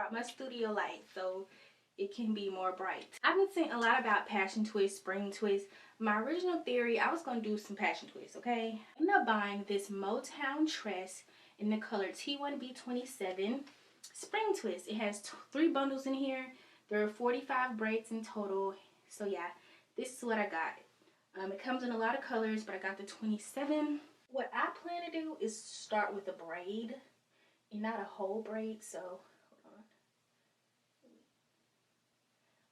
brought my studio light so it can be more bright. I've been saying a lot about passion twists, spring twists. My original theory, I was going to do some passion twists, okay? I ended up buying this Motown Tress in the color T1B27 spring twist. It has 3 bundles in here. There are 45 braids in total. So yeah, this is what I got. It comes in a lot of colors, but I got the 27. What I plan to do is start with a braid and not a whole braid. So hold on.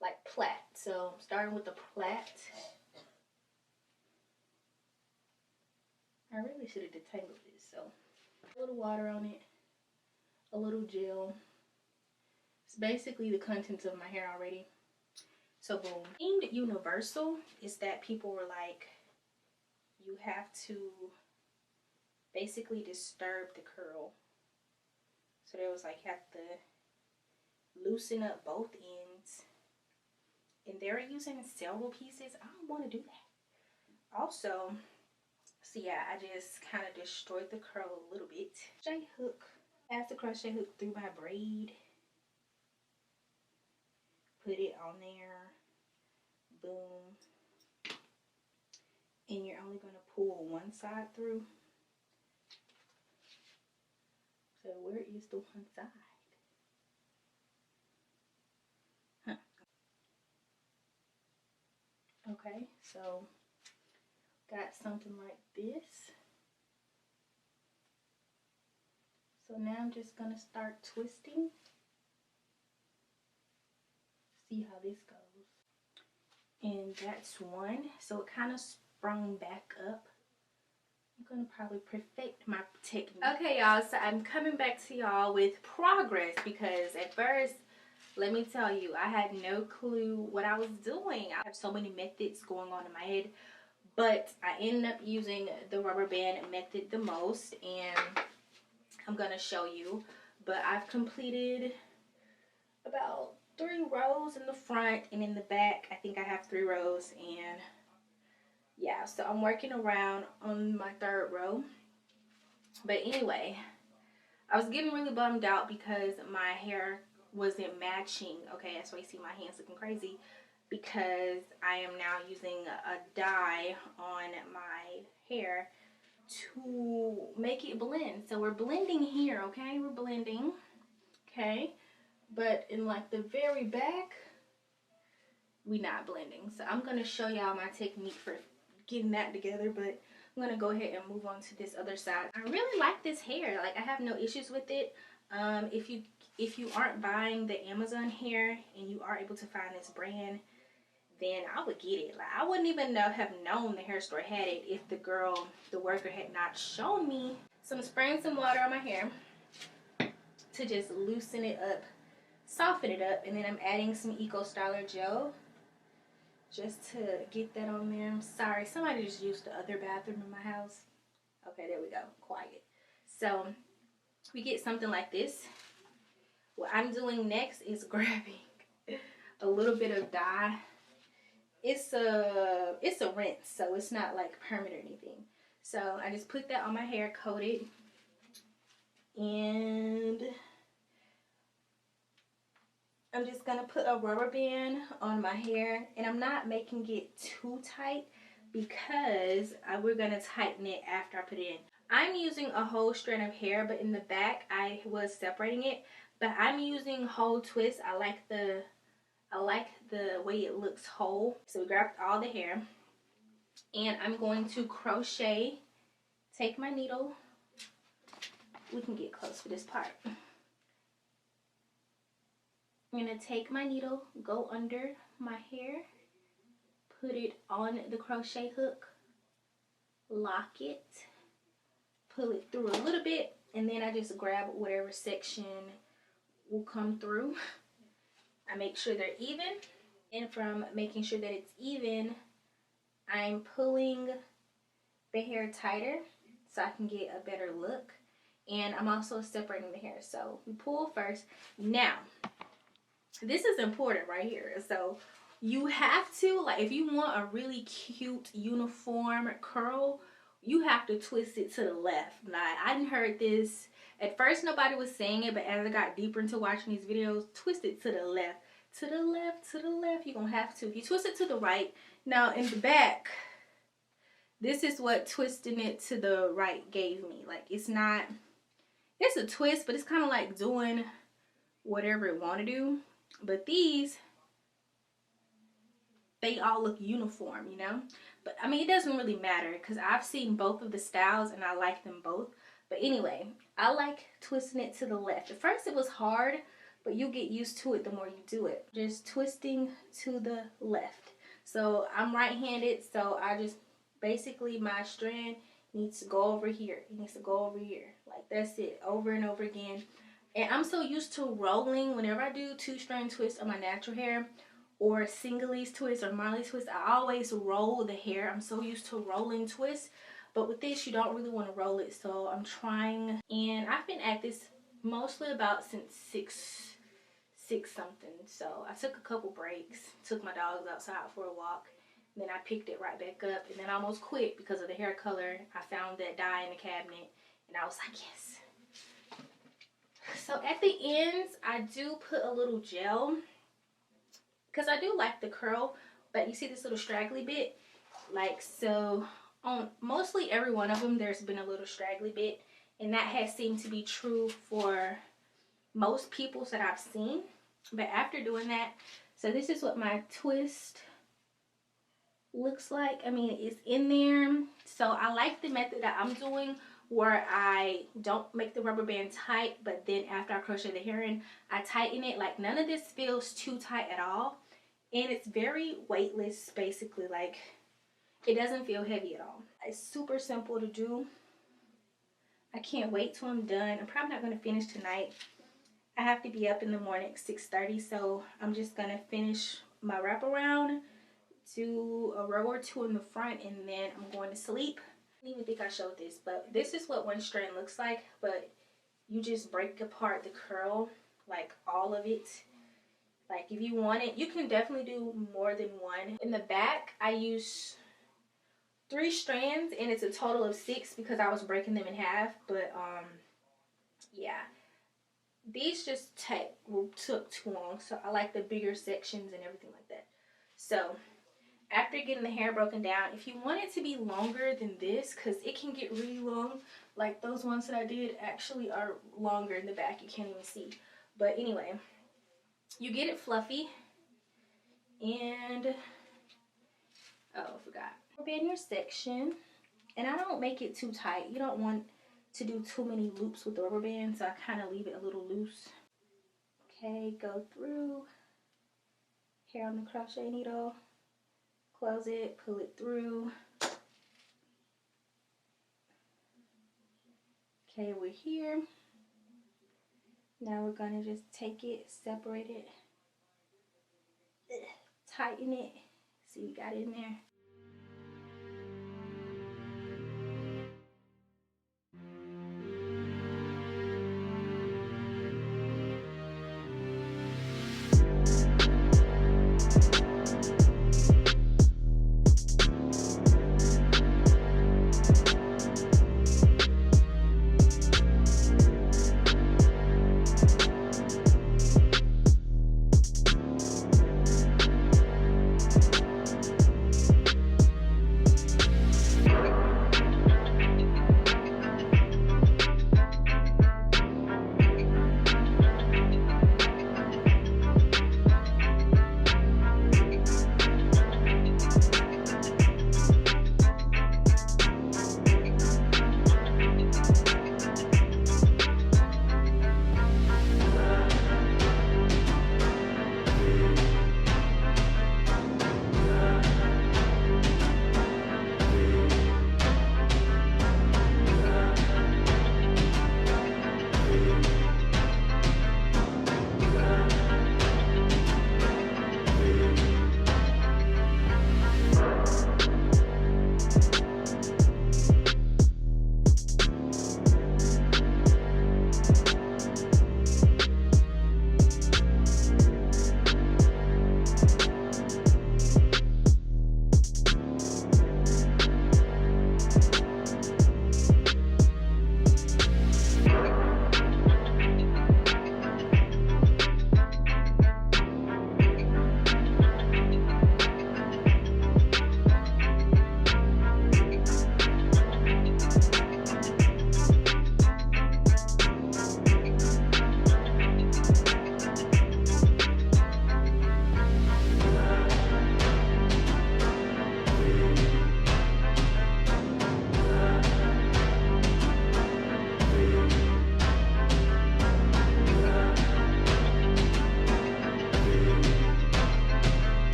Like plait. So I'm starting with the plait. I really should have detangled this. So a little water on it, a little gel. It's basically the contents of my hair already. So boom. Deemed universal is that people were like, you have to basically disturb the curl. So there was like, you have to loosen up both ends. And they're using several pieces. I don't want to do that. Also, so yeah, I just kind of destroyed the curl a little bit. Crochet hook. Pass the crochet hook through my braid. Put it on there. Boom. And you're only going to pull one side through. So where is the one side? Huh. Okay, so got something like this. So now I'm just going to start twisting. See how this goes. And that's one. So it kind of sprung back up. I'm going to probably perfect my technique. Okay, y'all. So I'm coming back to y'all with progress because at first, let me tell you, I had no clue what I was doing. I have so many methods going on in my head. But I ended up using the rubber band method the most. And I'm going to show you. But I've completed about 3 rows in the front, and in the back I think I have 3 rows. And yeah, so I'm working around on my 3rd row. But anyway, I was getting really bummed out because my hair wasn't matching. Okay, that's why you see my hands looking crazy, because I am now using a dye on my hair to make it blend. So we're blending here, okay? We're blending, okay? But in like the very back, we not blending. So I'm going to show y'all my technique for getting that together, but I'm going to go ahead and move on to this other side. I really like this hair. Like, I have no issues with it. If you aren't buying the Amazon hair and you are able to find this brand, then I would get it. Like, I wouldn't even have known the hair store had it if the worker had not shown me. So I'm spraying some water on my hair to just loosen it up, soften it up, and then I'm adding some Eco Styler gel just to get that on there. I'm sorry, somebody just used the other bathroom in my house. Okay, there we go, quiet. So we get something like this. What I'm doing next is grabbing a little bit of dye. It's a rinse, so it's not like permanent or anything. So I just put that on my hair, coated, and I'm just going to put a rubber band on my hair, and I'm not making it too tight because we're going to tighten it after I put it in. I'm using a whole strand of hair, but in the back I was separating it, but I'm using whole twist. I like the way it looks whole. So we grabbed all the hair, and I'm going to crochet, take my needle. We can get close for this part. I'm going to take my needle, go under my hair, put it on the crochet hook, lock it, pull it through a little bit, and then I just grab whatever section will come through. I make sure they're even, and from making sure that it's even, I'm pulling the hair tighter so I can get a better look, and I'm also separating the hair. So we pull first. Now, this is important right here. So you have to, like, if you want a really cute uniform curl, you have to twist it to the left. Now, I didn't heard this At first nobody was saying it, but as I got deeper into watching these videos, twist it to the left. To the left, to the left. You're going to have to. If you twist it to the right, now in the back, this is what twisting it to the right gave me. Like, it's not, it's a twist, but it's kind of like doing whatever it want to do. But these, they all look uniform, you know. But I mean, it doesn't really matter because I've seen both of the styles and I like them both. But anyway, I like twisting it to the left. At first it was hard, but you get used to it the more you do it. Just twisting to the left. So I'm right-handed, so I just basically, my strand needs to go over here. It needs to go over here. Like, that's it, over and over again. And I'm so used to rolling. Whenever I do 2-strand twists on my natural hair, or singles twist or Marley twist, I always roll the hair. I'm so used to rolling twists. But with this, you don't really want to roll it. So I'm trying. And I've been at this mostly about since 6 something. So I took a couple breaks. Took my dogs outside for a walk. And then I picked it right back up. And then I almost quit because of the hair color. I found that dye in the cabinet. And I was like, yes. So at the ends, I do put a little gel. Because I do like the curl. But you see this little straggly bit? Like, so on mostly every one of them, there's been a little straggly bit. And that has seemed to be true for most people's that I've seen. But after doing that, so this is what my twist looks like. I mean, it's in there. So I like the method that I'm doing where I don't make the rubber band tight, but then after I crochet the hair in, I tighten it. Like, none of this feels too tight at all. And it's very weightless, basically. Like, it doesn't feel heavy at all. It's super simple to do. I can't wait till I'm done. I'm probably not going to finish tonight. I have to be up in the morning at 6:30, so I'm just going to finish my wraparound, do a row or two in the front, and then I'm going to sleep. I don't even think I showed this, but this is what one strand looks like, but you just break apart the curl, like all of it. Like, if you want it, you can definitely do more than one. In the back, I use 3 strands, and it's a total of 6 because I was breaking them in half. But yeah, these just took too long, so I like the bigger sections and everything like that. So after getting the hair broken down, if you want it to be longer than this, because it can get really long, like those ones that I did actually are longer in the back, you can't even see. But anyway, you get it fluffy, and oh, I forgot. Band your section, and I don't make it too tight. You don't want to do too many loops with the rubber band, so I kind of leave it a little loose. Okay, go through, hair on the crochet needle, close it, pull it through. Okay, we're here. Now we're gonna just take it, separate it, tighten it. See, we got it in there.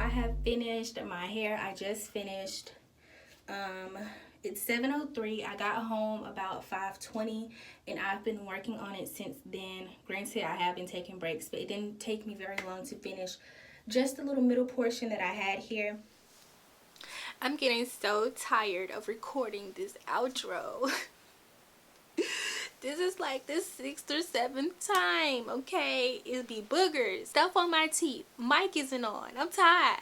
I have finished my hair. I just finished. It's 7:03. I got home about 5:20 and I've been working on it since then. Granted, I have been taking breaks, but it didn't take me very long to finish just the little middle portion that I had here. I'm getting so tired of recording this outro. This is like the 6th or 7th time, okay? It'll be boogers, stuff on my teeth, mic isn't on. I'm tired.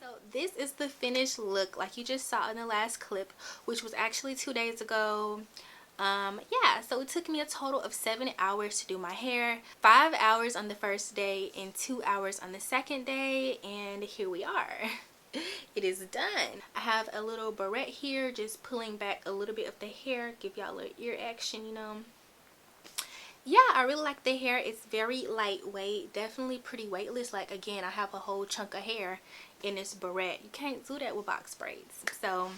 So this is the finished look like you just saw in the last clip, which was actually 2 days ago. Yeah, so it took me a total of 7 hours to do my hair, 5 hours on the first day and 2 hours on the second day, and here we are. It is done. I have a little barrette here, just pulling back a little bit of the hair, give y'all a little ear action, you know. Yeah, I really like the hair. It's very lightweight, definitely pretty weightless. Like, again, I have a whole chunk of hair in this barrette. You can't do that with box braids. So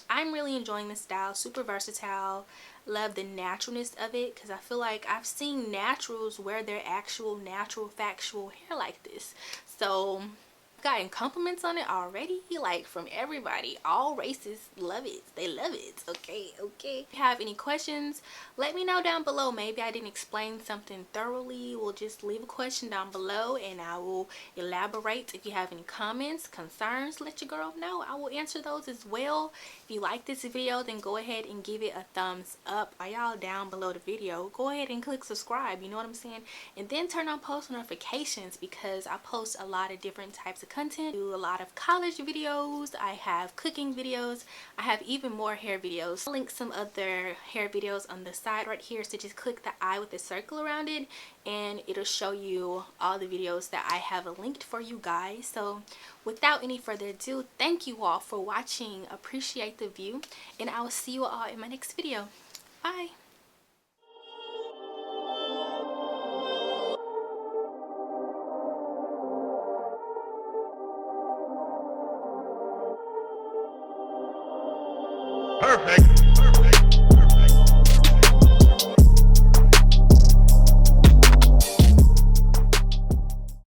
I'm really enjoying the style, super versatile. Love the naturalness of it, because I feel like I've seen naturals wear their actual natural factual hair like this. So gotten compliments on it already, like from everybody. All races love it. They love it. Okay. If you have any questions, let me know down below. Maybe I didn't explain something thoroughly. We'll just leave a question down below and I will elaborate. If you have any comments, concerns, let your girl know. I will answer those as well. If you like this video, then go ahead and give it a thumbs up. Are y'all down below the video? Go ahead and click subscribe, you know what I'm saying? And then turn on post notifications, because I post a lot of different types of content. Do a lot of college videos, I have cooking videos, I have even more hair videos. I'll link some other hair videos on the side right here, so just click the eye with the circle around it and it'll show you all the videos that I have linked for you guys. So without any further ado, thank you all for watching, appreciate the view, and I will see you all in my next video. Bye. Perfect.